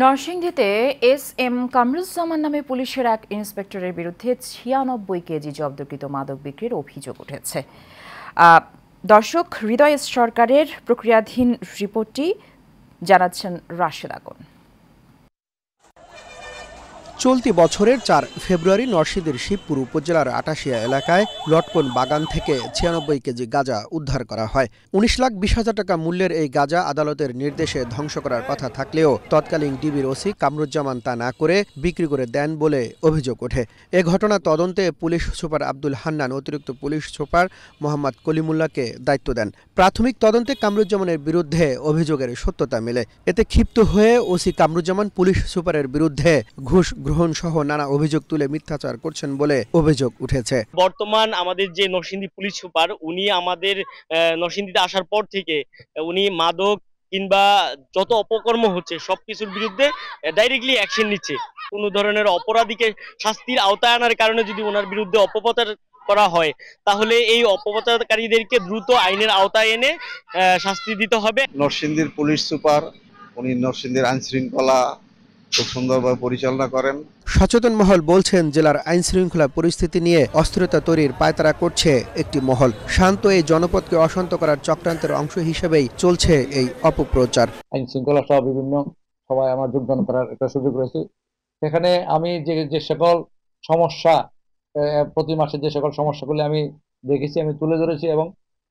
নরসিংদীতে এস.এম. কামরুজ্জামান নামে পুলিশের এক ইন্সপেক্টরের বিরুদ্ধে 96 কেজি জব্দকৃত মাদক বিক্রির অভিযোগ উঠেছে। দর্শক, হৃদয় সরকারের প্রক্রিয়াধীন রিপোর্টটি জানাচ্ছেন রাশেদ আগুন। চলতি বছরের 4 ফেব্রুয়ারি নরসিংদীর শিবপুর উপজেলার আটাশিয়া এলাকায় লটকন বাগান থেকে 96 কেজি গাঁজা উদ্ধার করা হয়। 19,20,000 টাকা মূল্যের এই গাঁজা আদালতের নির্দেশে ধ্বংস করার কথা থাকলেও তৎকালীন ডিবির ওসি কামরুজ্জামান তা না করে বিক্রি করে দেন বলে অভিযোগ ওঠে। এ ঘটনা তদন্তে পুলিশ সুপার আব্দুল হান্নান অতিরিক্ত পুলিশ সুপার মোহাম্মদ কলিমুল্লাহকে দায়িত্ব দেন। প্রাথমিক তদন্তে কামরুজ্জামানের বিরুদ্ধে অভিযোগের সত্যতা মেলে। এতে ক্ষিপ্ত হয়ে ওসি কামরুজ্জামান পুলিশ সুপারের বিরুদ্ধে ঘুষ গ্রহণ সহ নানা অভিযোগ তুলে মিথ্যাচার করছেন বলে অভিযোগ উঠেছে। বর্তমান আমাদের যে নরসিংদী পুলিশ সুপার, উনি আমাদের নরসিংদীতে আসার পর থেকে উনি মাদক কিংবা যত অপকর্ম হচ্ছে সবকিছুর বিরুদ্ধে ডাইরেক্টলি অ্যাকশন নিচ্ছে। কোনো ধরনের অপরাধীকে শাস্তির আওতায় আনার কারণে যদি ওনার বিরুদ্ধে অপপ্রচার করা হয়, তাহলে এই অপপ্রচারকারীদেরকে দ্রুত আইনের আওতায় এনে শাস্তি দিতে হবে। নরসিংদীর পুলিশ সুপার উনি নরসিংদীর আইন শৃঙ্খলা খুব সুন্দরভাবে পরিচালনা করেন। সচেতন মহল বলছেন, জেলার আইন শৃঙ্খলা পরিস্থিতি নিয়ে অস্থিরতা তৈরির পায়তারা করছে একটি মহল। শান্ত এই জনপদকে অশান্ত করার চক্রান্তের অংশ হিসেবেই চলছে এই অপপ্রচার। আইন শৃঙ্খলা সহ বিভিন্ন সবাই আমার যোগদান করার একটা সুযোগ রয়েছে। সেখানে আমি যে সকল সমস্যা প্রতি মাসে যে সকল সমস্যাগুলি আমি দেখেছি, আমি তুলে ধরেছি এবং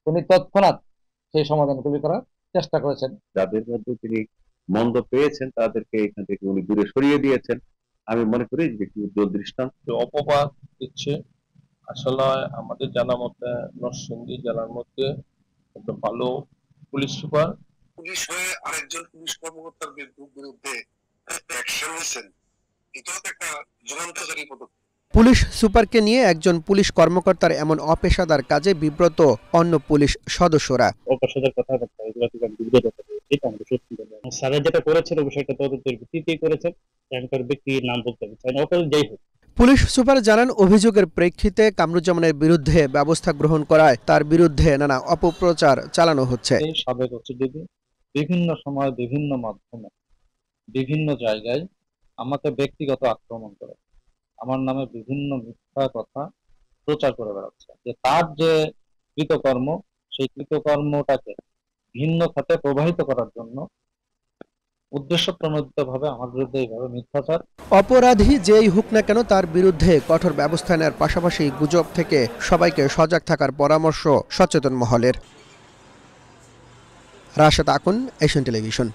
উনি তৎক্ষণাৎ সেই সমাধানগুলি করার চেষ্টা করেছেন। যাদের মধ্যে তিনি মন্দ পেয়েছেন তাদেরকে এখান থেকে উনি দূরে সরিয়ে দিয়েছেন। আমি মনে করি যে একটি উজ্জ্বল দৃষ্টান্ত। অপবাদ দিচ্ছে। আসলে আমাদের জানা মতে নরসিংদী জেলার মধ্যে একটা ভালো পুলিশ সুপার, পুলিশ হয়ে আরেকজন পুলিশ কর্মকর্তার বিরুদ্ধে অ্যাকশন নিয়েছেন, এটা একটা যুগান্তকারী পদক্ষেপ। পুলিশ সুপারকে নিয়ে একজন পুলিশ কর্মকর্তার এমন অপেশাদার কাজে বিব্রত অন্য পুলিশ সদস্যরা। অপেশাদার কথাবার্তা এগুলো থেকে আমি বিব্রত থাকি। এটা আমাদের সত্যি কথা। স্যার যেটা করেছেন অবশ্যই একটা তদন্তের ভিত্তিতেই করেছেন। ট্যাঙ্কার ব্যক্তির নাম বলতে চাই না, অপরাধ যাই হোক। পুলিশ সুপার জানান, অভিযোগের প্রেক্ষিতে কামরুজ্জামানের বিরুদ্ধে ব্যবস্থা গ্রহণ করায় তার বিরুদ্ধে নানা অপপ্রচার চালানো হচ্ছে। সাবেক ওসিডিবি বিভিন্ন সময় বিভিন্ন মাধ্যমে বিভিন্ন জায়গায় আমাকে ব্যক্তিগত আক্রমণ করে আমার নামে বিভিন্ন মিথ্যা কথা প্রচার করে বেড়াচ্ছে, যে তার যে কৃতকর্ম সেই কৃতকর্মটাকে ভিন্ন খাতে প্রবাহিত করার জন্য উদ্দেশ্যপ্রণোদিতভাবে আমার বিরুদ্ধে এইভাবে মিথ্যাচার। অপরাধী যেই হোক না কেন তার বিরুদ্ধে কঠোর ব্যবস্থা নেওয়ার পাশাপাশি গুজব থেকে সবাইকে সজাগ থাকার পরামর্শ সচেতন মহলের। রাশেদ আগুন, এশিয়ান টেলিভিশন।